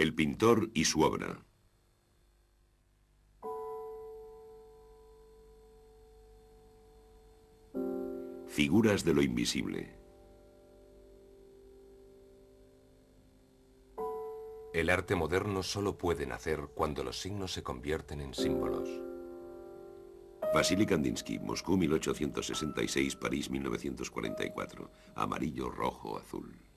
El pintor y su obra. Figuras de lo invisible. El arte moderno solo puede nacer cuando los signos se convierten en símbolos. Vasily Kandinsky, Moscú 1866, París 1944. Amarillo, rojo, azul.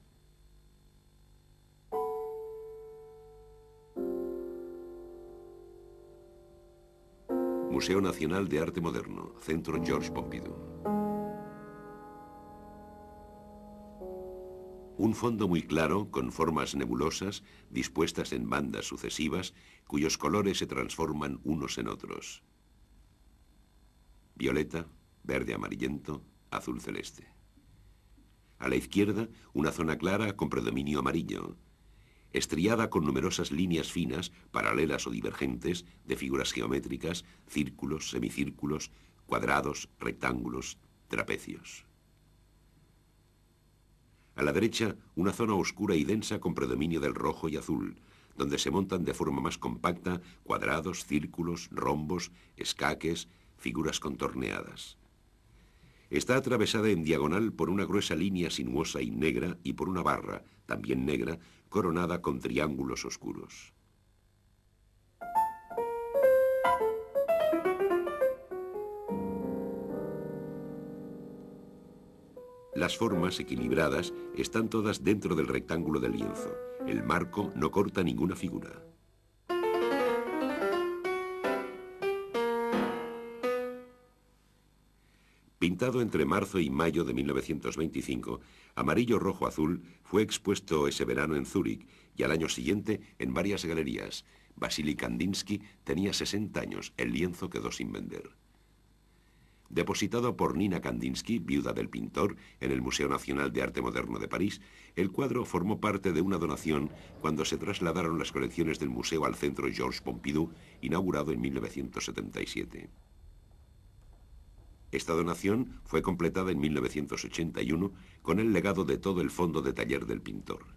Museo Nacional de Arte Moderno, Centro Georges Pompidou. Un fondo muy claro, con formas nebulosas, dispuestas en bandas sucesivas, cuyos colores se transforman unos en otros. Violeta, verde amarillento, azul celeste. A la izquierda, una zona clara con predominio amarillo, estriada con numerosas líneas finas, paralelas o divergentes, de figuras geométricas, círculos, semicírculos, cuadrados, rectángulos, trapecios. A la derecha, una zona oscura y densa con predominio del rojo y azul, donde se montan de forma más compacta cuadrados, círculos, rombos, escaques, figuras contorneadas. Está atravesada en diagonal por una gruesa línea sinuosa y negra y por una barra, también negra, coronada con triángulos oscuros. Las formas equilibradas están todas dentro del rectángulo del lienzo. El marco no corta ninguna figura. Pintado entre marzo y mayo de 1925, Amarillo, rojo, azul fue expuesto ese verano en Zúrich y al año siguiente en varias galerías. Vasily Kandinsky tenía 60 años, el lienzo quedó sin vender. Depositado por Nina Kandinsky, viuda del pintor, en el Museo Nacional de Arte Moderno de París, el cuadro formó parte de una donación cuando se trasladaron las colecciones del museo al Centro Georges Pompidou, inaugurado en 1977. Esta donación fue completada en 1981 con el legado de todo el fondo de taller del pintor.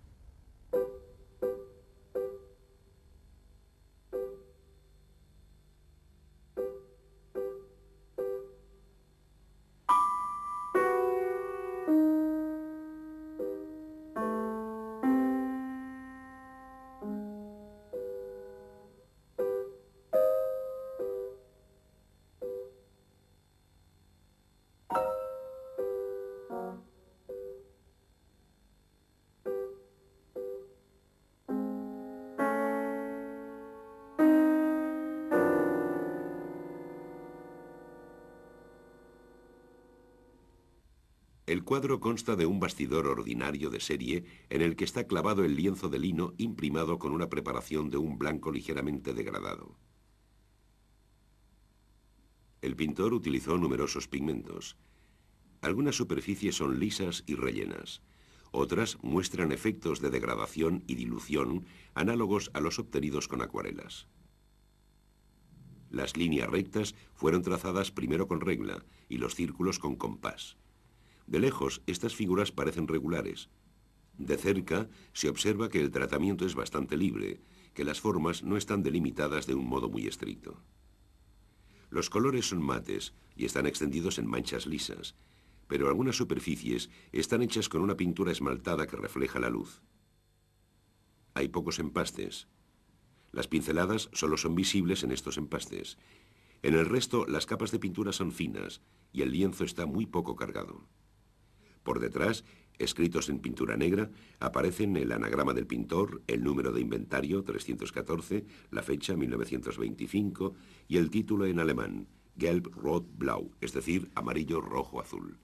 El cuadro consta de un bastidor ordinario de serie en el que está clavado el lienzo de lino imprimado con una preparación de un blanco ligeramente degradado. El pintor utilizó numerosos pigmentos. Algunas superficies son lisas y rellenas. Otras muestran efectos de degradación y dilución análogos a los obtenidos con acuarelas. Las líneas rectas fueron trazadas primero con regla y los círculos con compás. De lejos, estas figuras parecen regulares. De cerca, se observa que el tratamiento es bastante libre, que las formas no están delimitadas de un modo muy estricto. Los colores son mates y están extendidos en manchas lisas, pero algunas superficies están hechas con una pintura esmaltada que refleja la luz. Hay pocos empastes. Las pinceladas solo son visibles en estos empastes. En el resto, las capas de pintura son finas y el lienzo está muy poco cargado. Por detrás, escritos en pintura negra, aparecen el anagrama del pintor, el número de inventario, 314, la fecha, 1925, y el título en alemán, Gelb, Rot, Blau, es decir, amarillo, rojo, azul.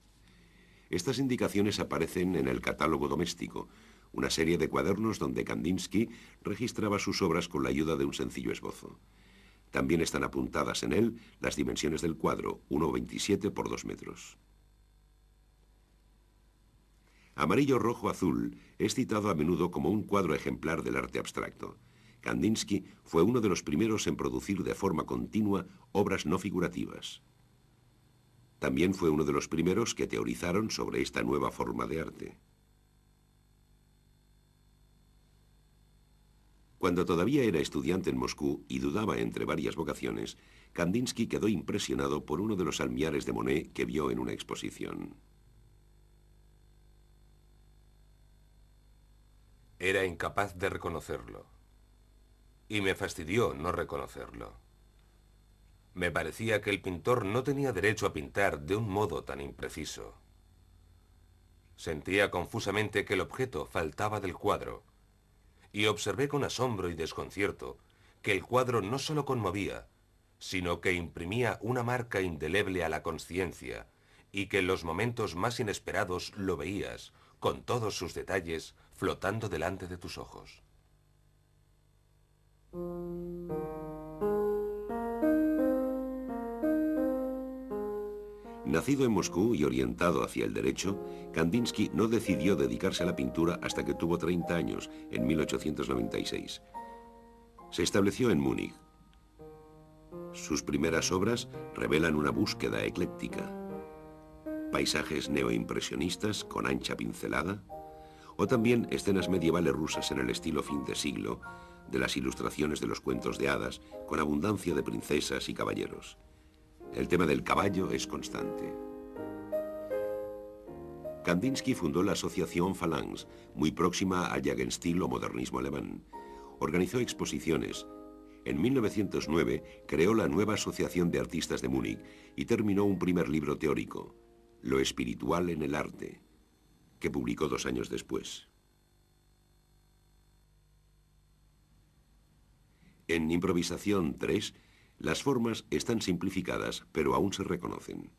Estas indicaciones aparecen en el catálogo doméstico, una serie de cuadernos donde Kandinsky registraba sus obras con la ayuda de un sencillo esbozo. También están apuntadas en él las dimensiones del cuadro, 1,27 por 2 metros. Amarillo, rojo, azul es citado a menudo como un cuadro ejemplar del arte abstracto. Kandinsky fue uno de los primeros en producir de forma continua obras no figurativas. También fue uno de los primeros que teorizaron sobre esta nueva forma de arte. Cuando todavía era estudiante en Moscú y dudaba entre varias vocaciones, Kandinsky quedó impresionado por uno de los almiares de Monet que vio en una exposición. Era incapaz de reconocerlo. Y me fastidió no reconocerlo. Me parecía que el pintor no tenía derecho a pintar de un modo tan impreciso. Sentía confusamente que el objeto faltaba del cuadro, y observé con asombro y desconcierto que el cuadro no solo conmovía, sino que imprimía una marca indeleble a la consciencia, y que en los momentos más inesperados lo veías, con todos sus detalles, flotando delante de tus ojos. Nacido en Moscú y orientado hacia el derecho, Kandinsky no decidió dedicarse a la pintura hasta que tuvo 30 años, en 1896. Se estableció en Múnich. Sus primeras obras revelan una búsqueda ecléctica. Paisajes neoimpresionistas con ancha pincelada, o también escenas medievales rusas en el estilo fin de siglo, de las ilustraciones de los cuentos de hadas, con abundancia de princesas y caballeros. El tema del caballo es constante. Kandinsky fundó la asociación Phalanx, muy próxima al Jugendstil o modernismo alemán. Organizó exposiciones. En 1909 creó la nueva Asociación de Artistas de Múnich y terminó un primer libro teórico, Lo espiritual en el arte, que publicó 2 años después. En Improvisación 3, las formas están simplificadas, pero aún se reconocen.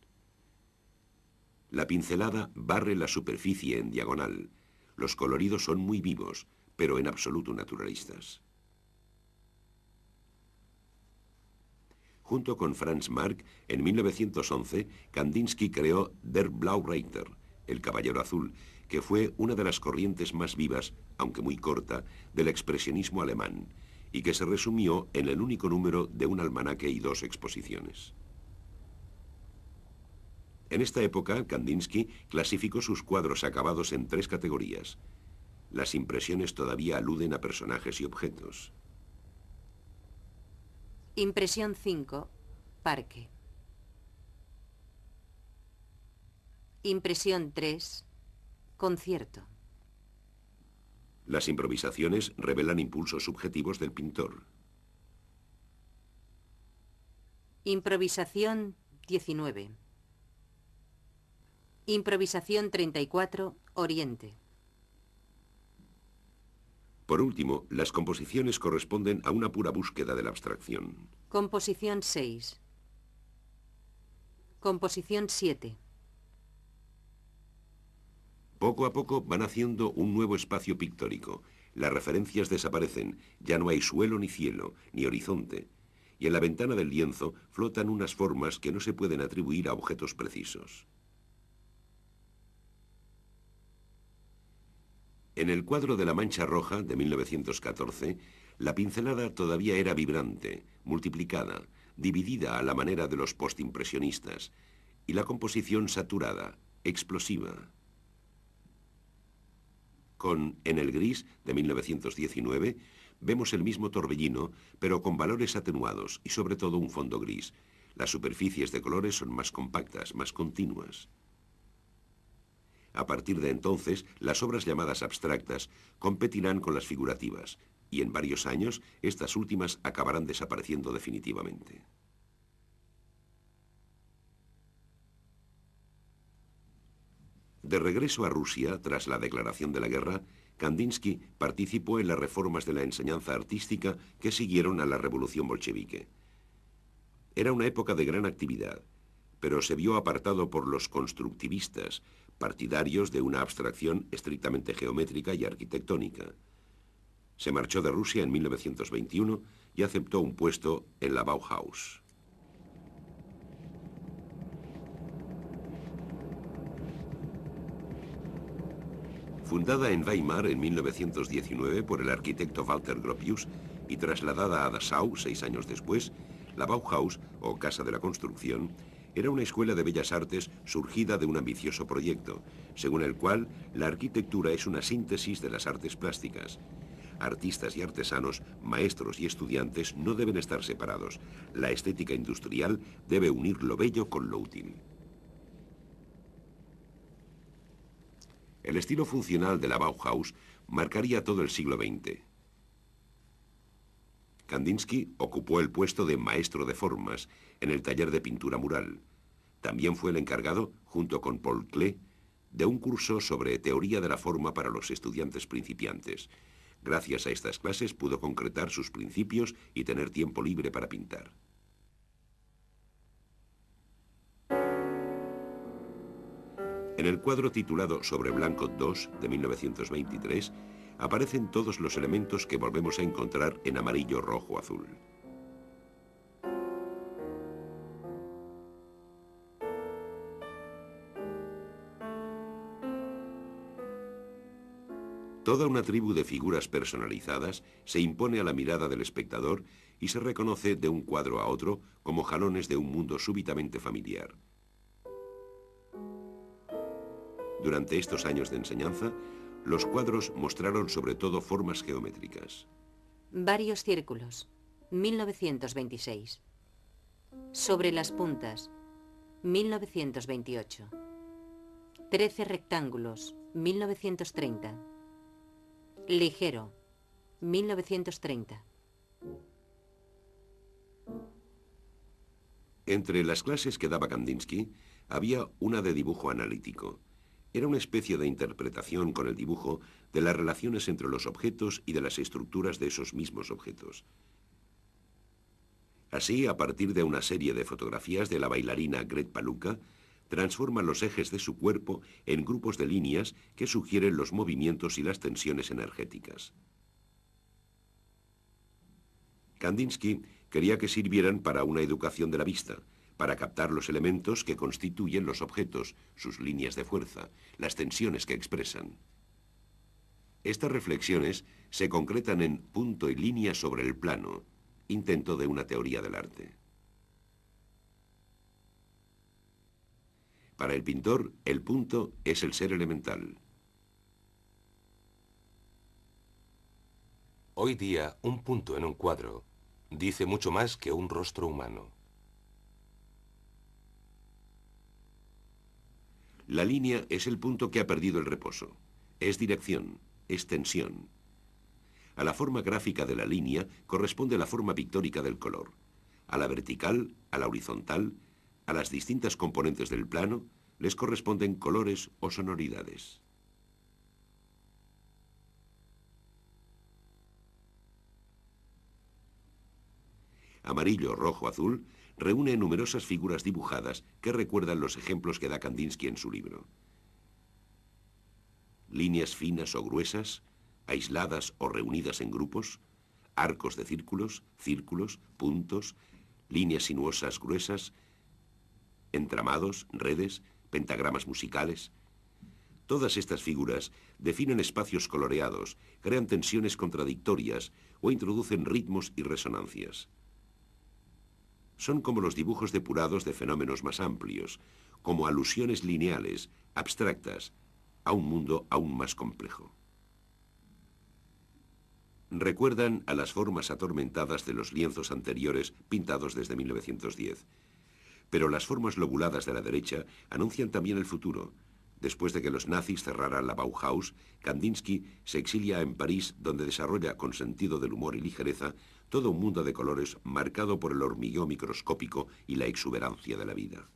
La pincelada barre la superficie en diagonal. Los coloridos son muy vivos, pero en absoluto naturalistas. Junto con Franz Marc, en 1911, Kandinsky creó Der Blaue Reiter, el Caballero Azul, que fue una de las corrientes más vivas, aunque muy corta, del expresionismo alemán, y que se resumió en el único número de un almanaque y 2 exposiciones. En esta época, Kandinsky clasificó sus cuadros acabados en 3 categorías. Las impresiones todavía aluden a personajes y objetos. Impresión 5, Parque. Impresión 3, Concierto. Las improvisaciones revelan impulsos subjetivos del pintor. Improvisación 19. Improvisación 34, Oriente. Por último, las composiciones corresponden a una pura búsqueda de la abstracción. Composición 6. Composición 7. Poco a poco van haciendo un nuevo espacio pictórico. Las referencias desaparecen, ya no hay suelo ni cielo, ni horizonte. Y en la ventana del lienzo flotan unas formas que no se pueden atribuir a objetos precisos. En el cuadro de La Mancha Roja, de 1914, la pincelada todavía era vibrante, multiplicada, dividida a la manera de los postimpresionistas, y la composición saturada, explosiva. Con En el gris, de 1919, vemos el mismo torbellino, pero con valores atenuados y sobre todo un fondo gris. Las superficies de colores son más compactas, más continuas. A partir de entonces, las obras llamadas abstractas competirán con las figurativas, y en varios años, estas últimas acabarán desapareciendo definitivamente. De regreso a Rusia, tras la declaración de la guerra, Kandinsky participó en las reformas de la enseñanza artística que siguieron a la revolución bolchevique. Era una época de gran actividad, pero se vio apartado por los constructivistas, partidarios de una abstracción estrictamente geométrica y arquitectónica. Se marchó de Rusia en 1921 y aceptó un puesto en la Bauhaus. Fundada en Weimar en 1919 por el arquitecto Walter Gropius y trasladada a Dachau 6 años después, la Bauhaus, o Casa de la Construcción, era una escuela de bellas artes surgida de un ambicioso proyecto, según el cual la arquitectura es una síntesis de las artes plásticas. Artistas y artesanos, maestros y estudiantes no deben estar separados. La estética industrial debe unir lo bello con lo útil. El estilo funcional de la Bauhaus marcaría todo el siglo XX. Kandinsky ocupó el puesto de maestro de formas en el taller de pintura mural. También fue el encargado, junto con Paul Klee, de un curso sobre teoría de la forma para los estudiantes principiantes. Gracias a estas clases pudo concretar sus principios y tener tiempo libre para pintar. En el cuadro titulado Sobre Blanco II, de 1923, aparecen todos los elementos que volvemos a encontrar en amarillo, rojo, azul. Toda una tribu de figuras personalizadas se impone a la mirada del espectador y se reconoce de un cuadro a otro como jalones de un mundo súbitamente familiar. Durante estos años de enseñanza, los cuadros mostraron sobre todo formas geométricas. Varios círculos, 1926. Sobre las puntas, 1928. 13 rectángulos, 1930. Ligero, 1930. Entre las clases que daba Kandinsky, había una de dibujo analítico. Era una especie de interpretación con el dibujo de las relaciones entre los objetos y de las estructuras de esos mismos objetos. Así, a partir de una serie de fotografías de la bailarina Gret Paluca, transforma los ejes de su cuerpo en grupos de líneas que sugieren los movimientos y las tensiones energéticas. Kandinsky quería que sirvieran para una educación de la vista, para captar los elementos que constituyen los objetos, sus líneas de fuerza, las tensiones que expresan. Estas reflexiones se concretan en punto y línea sobre el plano, intento de una teoría del arte. Para el pintor, el punto es el ser elemental. Hoy día, un punto en un cuadro dice mucho más que un rostro humano. La línea es el punto que ha perdido el reposo. Es dirección, es tensión. A la forma gráfica de la línea corresponde la forma pictórica del color. A la vertical, a la horizontal, a las distintas componentes del plano, les corresponden colores o sonoridades. Amarillo, rojo, azul reúne numerosas figuras dibujadas que recuerdan los ejemplos que da Kandinsky en su libro. Líneas finas o gruesas, aisladas o reunidas en grupos, arcos de círculos, círculos, puntos, líneas sinuosas gruesas, entramados, redes, pentagramas musicales. Todas estas figuras definen espacios coloreados, crean tensiones contradictorias o introducen ritmos y resonancias. Son como los dibujos depurados de fenómenos más amplios, como alusiones lineales, abstractas, a un mundo aún más complejo. Recuerdan a las formas atormentadas de los lienzos anteriores pintados desde 1910. Pero las formas lobuladas de la derecha anuncian también el futuro. Después de que los nazis cerraran la Bauhaus, Kandinsky se exilia en París, donde desarrolla con sentido del humor y ligereza todo un mundo de colores marcado por el hormigueo microscópico y la exuberancia de la vida.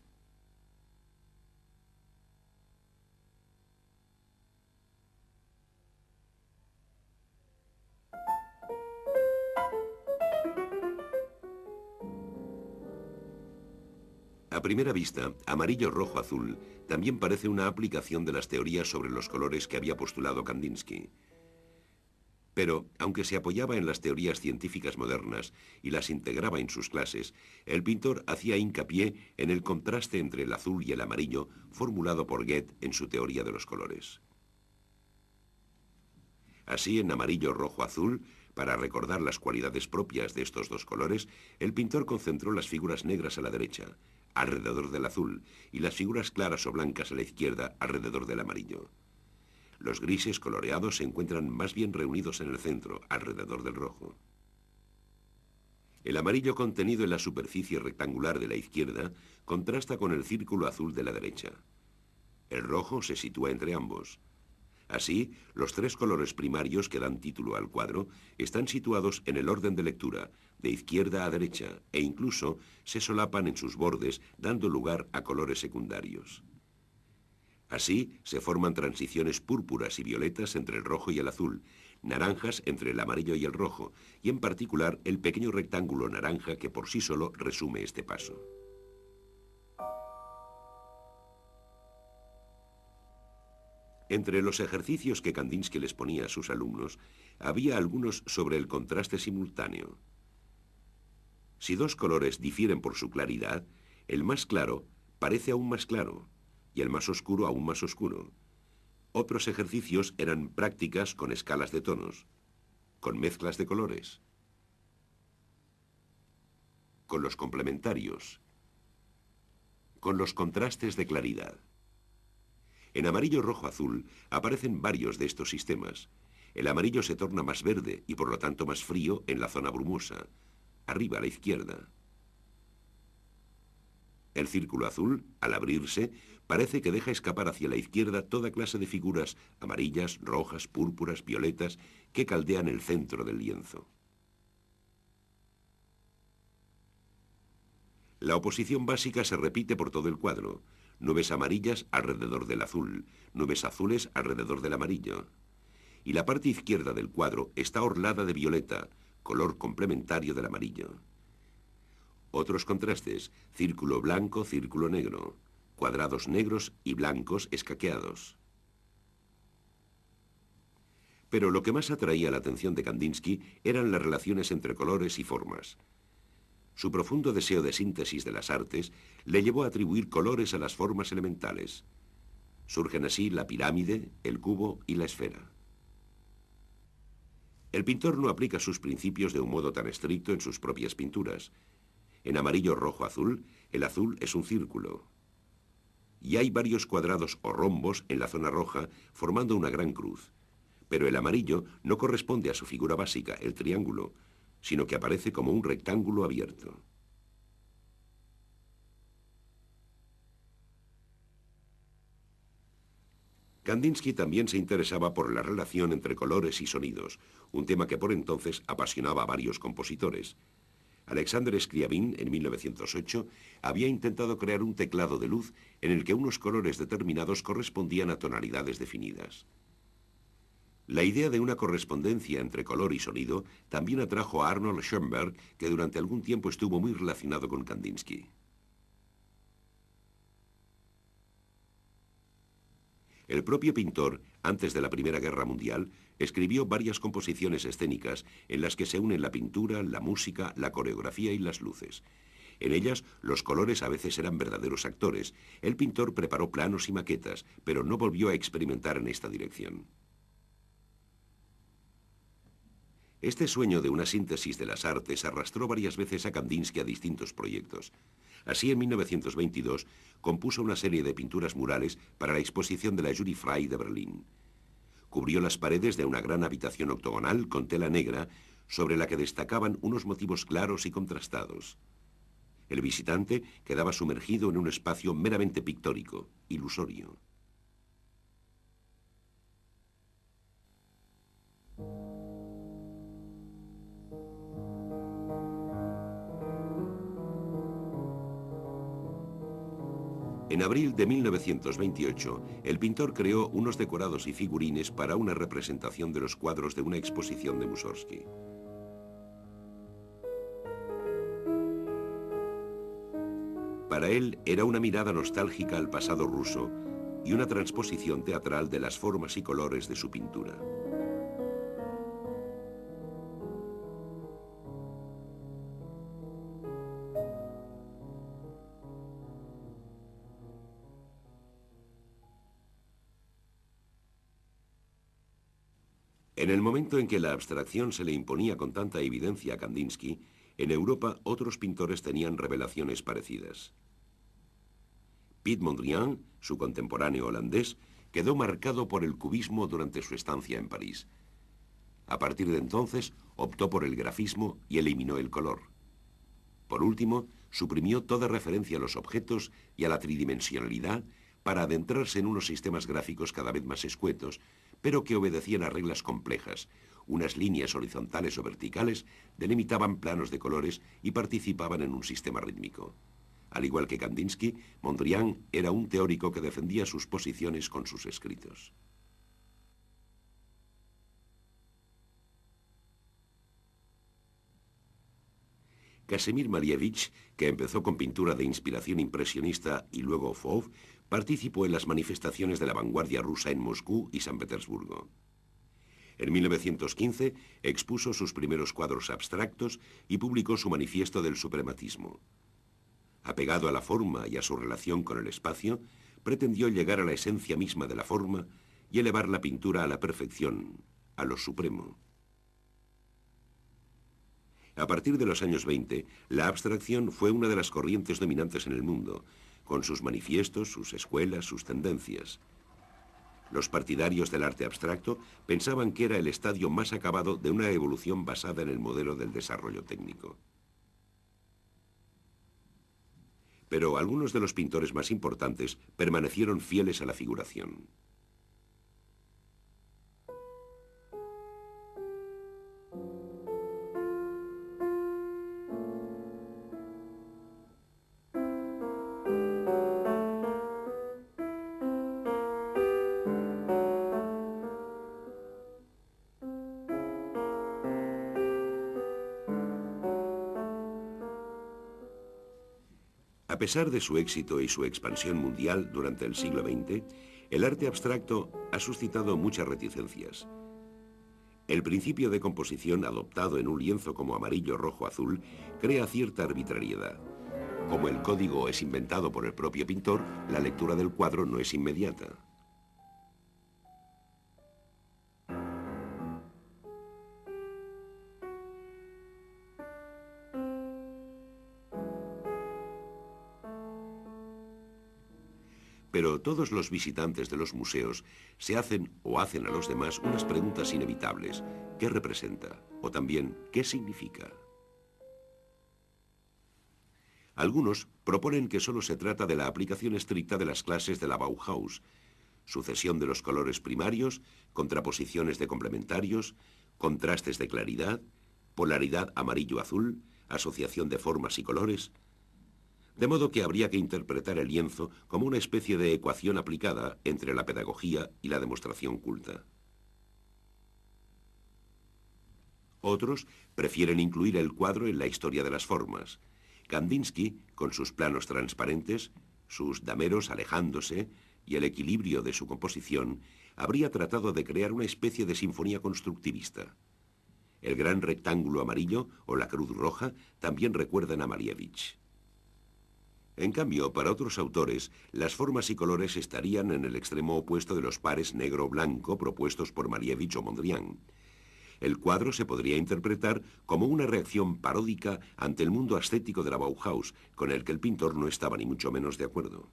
A primera vista, amarillo, rojo, azul también parece una aplicación de las teorías sobre los colores que había postulado Kandinsky. Pero, aunque se apoyaba en las teorías científicas modernas y las integraba en sus clases, el pintor hacía hincapié en el contraste entre el azul y el amarillo formulado por Goethe en su teoría de los colores. Así, en amarillo, rojo, azul, para recordar las cualidades propias de estos dos colores, el pintor concentró las figuras negras a la derecha, alrededor del azul, y las figuras claras o blancas a la izquierda, alrededor del amarillo. Los grises coloreados se encuentran más bien reunidos en el centro, alrededor del rojo. El amarillo contenido en la superficie rectangular de la izquierda contrasta con el círculo azul de la derecha. El rojo se sitúa entre ambos. Así, los tres colores primarios que dan título al cuadro están situados en el orden de lectura, de izquierda a derecha, e incluso se solapan en sus bordes, dando lugar a colores secundarios. Así, se forman transiciones púrpuras y violetas entre el rojo y el azul, naranjas entre el amarillo y el rojo, y en particular el pequeño rectángulo naranja que por sí solo resume este paso. Entre los ejercicios que Kandinsky les ponía a sus alumnos, había algunos sobre el contraste simultáneo. Si dos colores difieren por su claridad, el más claro parece aún más claro, y el más oscuro aún más oscuro. Otros ejercicios eran prácticas con escalas de tonos, con mezclas de colores, con los complementarios, con los contrastes de claridad. En amarillo, rojo, azul aparecen varios de estos sistemas. El amarillo se torna más verde y por lo tanto más frío en la zona brumosa, arriba a la izquierda. El círculo azul, al abrirse, parece que deja escapar hacia la izquierda toda clase de figuras amarillas, rojas, púrpuras, violetas, que caldean el centro del lienzo. La oposición básica se repite por todo el cuadro. Nubes amarillas alrededor del azul, nubes azules alrededor del amarillo. Y la parte izquierda del cuadro está orlada de violeta, color complementario del amarillo. Otros contrastes, círculo blanco, círculo negro, cuadrados negros y blancos escaqueados. Pero lo que más atraía la atención de Kandinsky eran las relaciones entre colores y formas. Su profundo deseo de síntesis de las artes le llevó a atribuir colores a las formas elementales. Surgen así la pirámide, el cubo y la esfera. El pintor no aplica sus principios de un modo tan estricto en sus propias pinturas. En amarillo, rojo, azul, el azul es un círculo. Y hay varios cuadrados o rombos en la zona roja formando una gran cruz. Pero el amarillo no corresponde a su figura básica, el triángulo, sino que aparece como un rectángulo abierto. Kandinsky también se interesaba por la relación entre colores y sonidos, un tema que por entonces apasionaba a varios compositores. Alexander Scriabin, en 1908, había intentado crear un teclado de luz en el que unos colores determinados correspondían a tonalidades definidas. La idea de una correspondencia entre color y sonido también atrajo a Arnold Schoenberg, que durante algún tiempo estuvo muy relacionado con Kandinsky. El propio pintor, antes de la Primera Guerra Mundial, escribió varias composiciones escénicas en las que se unen la pintura, la música, la coreografía y las luces. En ellas, los colores a veces eran verdaderos actores. El pintor preparó planos y maquetas, pero no volvió a experimentar en esta dirección. Este sueño de una síntesis de las artes arrastró varias veces a Kandinsky a distintos proyectos. Así, en 1922, compuso una serie de pinturas murales para la exposición de la Jury Frei de Berlín. Cubrió las paredes de una gran habitación octogonal con tela negra, sobre la que destacaban unos motivos claros y contrastados. El visitante quedaba sumergido en un espacio meramente pictórico, ilusorio. En abril de 1928, el pintor creó unos decorados y figurines para una representación de los cuadros de una exposición de Mussorgsky. Para él era una mirada nostálgica al pasado ruso y una transposición teatral de las formas y colores de su pintura. En el momento en que la abstracción se le imponía con tanta evidencia a Kandinsky, en Europa otros pintores tenían revelaciones parecidas. Piet Mondrian, su contemporáneo holandés, quedó marcado por el cubismo durante su estancia en París. A partir de entonces, optó por el grafismo y eliminó el color. Por último, suprimió toda referencia a los objetos y a la tridimensionalidad para adentrarse en unos sistemas gráficos cada vez más escuetos, pero que obedecían a reglas complejas. Unas líneas horizontales o verticales delimitaban planos de colores y participaban en un sistema rítmico. Al igual que Kandinsky, Mondrian era un teórico que defendía sus posiciones con sus escritos. Casimir Marievich, que empezó con pintura de inspiración impresionista y luego Fauve, participó en las manifestaciones de la vanguardia rusa en Moscú y San Petersburgo. En 1915 expuso sus primeros cuadros abstractos y publicó su manifiesto del suprematismo. Apegado a la forma y a su relación con el espacio, pretendió llegar a la esencia misma de la forma y elevar la pintura a la perfección, a lo supremo. A partir de los años 20, la abstracción fue una de las corrientes dominantes en el mundo, con sus manifiestos, sus escuelas, sus tendencias. Los partidarios del arte abstracto pensaban que era el estadio más acabado de una evolución basada en el modelo del desarrollo técnico. Pero algunos de los pintores más importantes permanecieron fieles a la figuración. A pesar de su éxito y su expansión mundial durante el siglo XX, el arte abstracto ha suscitado muchas reticencias. El principio de composición adoptado en un lienzo como amarillo, rojo, azul, crea cierta arbitrariedad. Como el código es inventado por el propio pintor, la lectura del cuadro no es inmediata. Pero todos los visitantes de los museos se hacen o hacen a los demás unas preguntas inevitables. ¿Qué representa? O también, ¿qué significa? Algunos proponen que solo se trata de la aplicación estricta de las clases de la Bauhaus, sucesión de los colores primarios, contraposiciones de complementarios, contrastes de claridad, polaridad amarillo-azul, asociación de formas y colores. De modo que habría que interpretar el lienzo como una especie de ecuación aplicada entre la pedagogía y la demostración culta. Otros prefieren incluir el cuadro en la historia de las formas. Kandinsky, con sus planos transparentes, sus dameros alejándose y el equilibrio de su composición, habría tratado de crear una especie de sinfonía constructivista. El gran rectángulo amarillo o la cruz roja también recuerdan a Marievich. En cambio, para otros autores, las formas y colores estarían en el extremo opuesto de los pares negro-blanco propuestos por Marievich o Mondrian. El cuadro se podría interpretar como una reacción paródica ante el mundo ascético de la Bauhaus, con el que el pintor no estaba ni mucho menos de acuerdo.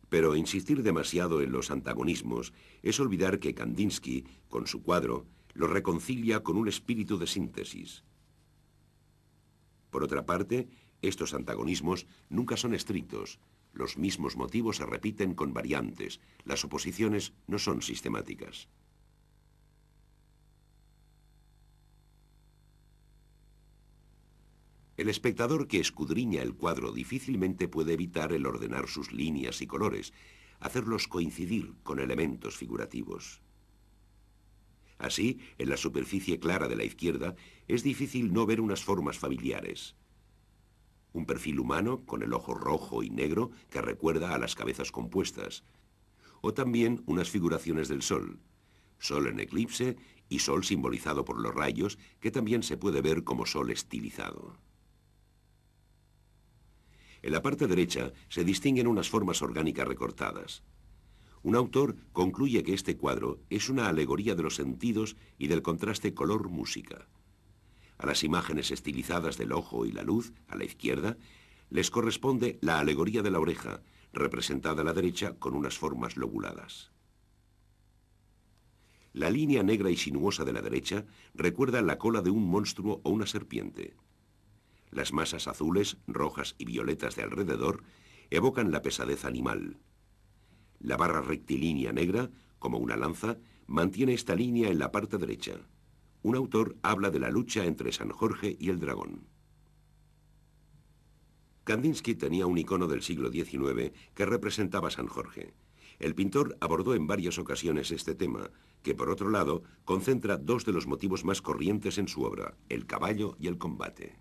Pero insistir demasiado en los antagonismos es olvidar que Kandinsky, con su cuadro, lo reconcilia con un espíritu de síntesis. Por otra parte, estos antagonismos nunca son estrictos. Los mismos motivos se repiten con variantes. Las oposiciones no son sistemáticas. El espectador que escudriña el cuadro difícilmente puede evitar el ordenar sus líneas y colores, hacerlos coincidir con elementos figurativos. Así, en la superficie clara de la izquierda, es difícil no ver unas formas familiares. Un perfil humano con el ojo rojo y negro que recuerda a las cabezas compuestas. O también unas figuraciones del sol. Sol en eclipse y sol simbolizado por los rayos, que también se puede ver como sol estilizado. En la parte derecha se distinguen unas formas orgánicas recortadas. Un autor concluye que este cuadro es una alegoría de los sentidos y del contraste color-música. A las imágenes estilizadas del ojo y la luz, a la izquierda, les corresponde la alegoría de la oreja, representada a la derecha con unas formas lobuladas. La línea negra y sinuosa de la derecha recuerda la cola de un monstruo o una serpiente. Las masas azules, rojas y violetas de alrededor evocan la pesadez animal. La barra rectilínea negra, como una lanza, mantiene esta línea en la parte derecha. Un autor habla de la lucha entre San Jorge y el dragón. Kandinsky tenía un icono del siglo XIX que representaba a San Jorge. El pintor abordó en varias ocasiones este tema, que por otro lado concentra dos de los motivos más corrientes en su obra, el caballo y el combate.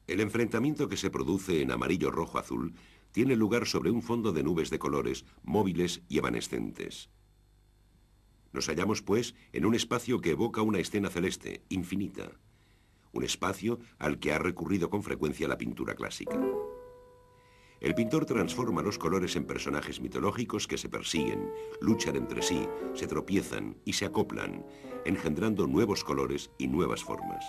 El enfrentamiento que se produce en amarillo, rojo, azul tiene lugar sobre un fondo de nubes de colores móviles y evanescentes. Nos hallamos, pues, en un espacio que evoca una escena celeste, infinita. Un espacio al que ha recurrido con frecuencia la pintura clásica. El pintor transforma los colores en personajes mitológicos que se persiguen, luchan entre sí, se tropiezan y se acoplan, engendrando nuevos colores y nuevas formas.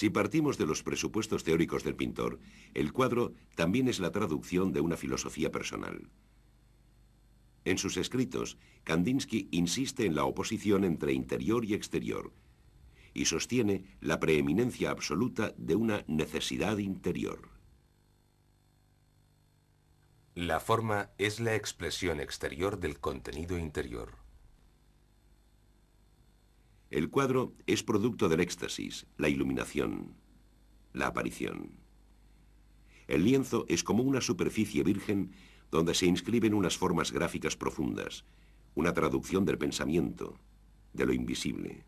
Si partimos de los presupuestos teóricos del pintor, el cuadro también es la traducción de una filosofía personal. En sus escritos, Kandinsky insiste en la oposición entre interior y exterior y sostiene la preeminencia absoluta de una necesidad interior. La forma es la expresión exterior del contenido interior. El cuadro es producto del éxtasis, la iluminación, la aparición. El lienzo es como una superficie virgen donde se inscriben unas formas gráficas profundas, una traducción del pensamiento, de lo invisible.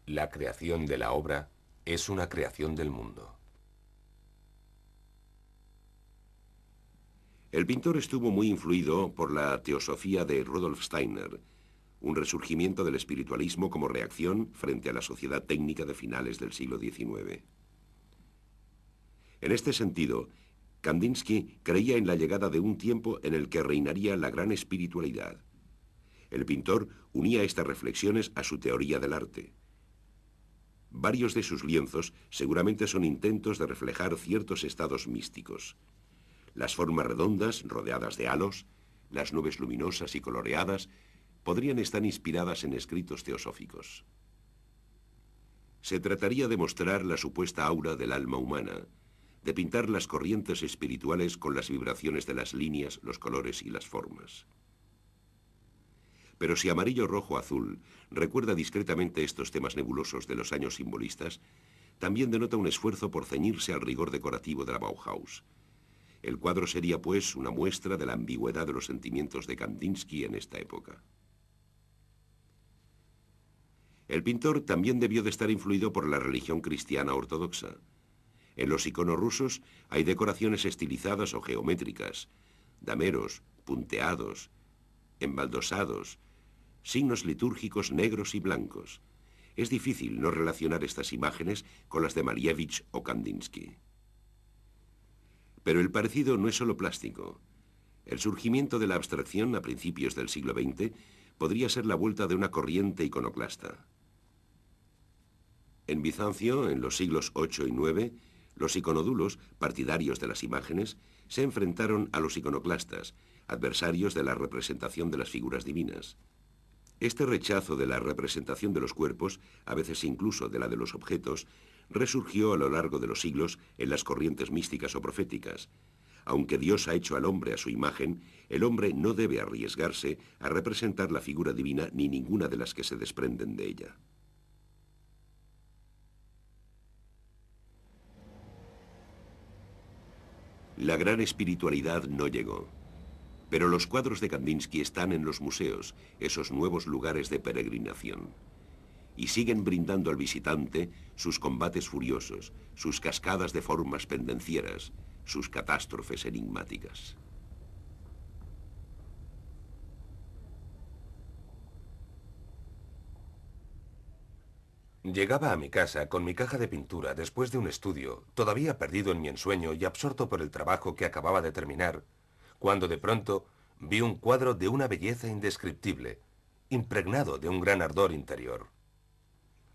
La creación de la obra es una creación del mundo. El pintor estuvo muy influido por la teosofía de Rudolf Steiner, un resurgimiento del espiritualismo como reacción frente a la sociedad técnica de finales del siglo XIX. En este sentido, Kandinsky creía en la llegada de un tiempo en el que reinaría la gran espiritualidad. El pintor unía estas reflexiones a su teoría del arte. Varios de sus lienzos seguramente son intentos de reflejar ciertos estados místicos. Las formas redondas, rodeadas de halos, las nubes luminosas y coloreadas, podrían estar inspiradas en escritos teosóficos. Se trataría de mostrar la supuesta aura del alma humana, de pintar las corrientes espirituales con las vibraciones de las líneas, los colores y las formas. Pero si amarillo, rojo, azul recuerda discretamente estos temas nebulosos de los años simbolistas, también denota un esfuerzo por ceñirse al rigor decorativo de la Bauhaus. El cuadro sería, pues, una muestra de la ambigüedad de los sentimientos de Kandinsky en esta época. El pintor también debió de estar influido por la religión cristiana ortodoxa. En los iconos rusos hay decoraciones estilizadas o geométricas, dameros, punteados, embaldosados, signos litúrgicos negros y blancos. Es difícil no relacionar estas imágenes con las de Malevich o Kandinsky. Pero el parecido no es solo plástico. El surgimiento de la abstracción a principios del siglo XX podría ser la vuelta de una corriente iconoclasta. En Bizancio, en los siglos VIII y IX, los iconodulos, partidarios de las imágenes, se enfrentaron a los iconoclastas, adversarios de la representación de las figuras divinas. Este rechazo de la representación de los cuerpos, a veces incluso de la de los objetos, resurgió a lo largo de los siglos en las corrientes místicas o proféticas. Aunque Dios ha hecho al hombre a su imagen, el hombre no debe arriesgarse a representar la figura divina ni ninguna de las que se desprenden de ella. La gran espiritualidad no llegó. Pero los cuadros de Kandinsky están en los museos, esos nuevos lugares de peregrinación. Y siguen brindando al visitante sus combates furiosos, sus cascadas de formas pendencieras, sus catástrofes enigmáticas. Llegaba a mi casa con mi caja de pintura después de un estudio, todavía perdido en mi ensueño y absorto por el trabajo que acababa de terminar, cuando de pronto vi un cuadro de una belleza indescriptible, impregnado de un gran ardor interior.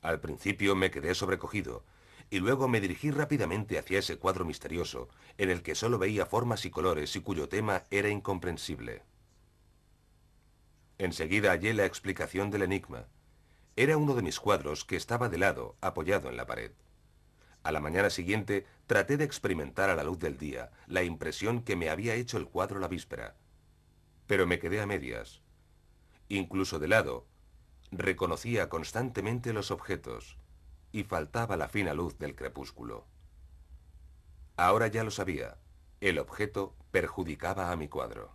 Al principio me quedé sobrecogido, y luego me dirigí rápidamente hacia ese cuadro misterioso, en el que solo veía formas y colores y cuyo tema era incomprensible. Enseguida hallé la explicación del enigma. Era uno de mis cuadros que estaba de lado, apoyado en la pared. A la mañana siguiente traté de experimentar a la luz del día la impresión que me había hecho el cuadro la víspera. Pero me quedé a medias. Incluso de lado, reconocía constantemente los objetos y faltaba la fina luz del crepúsculo. Ahora ya lo sabía, el objeto perjudicaba a mi cuadro.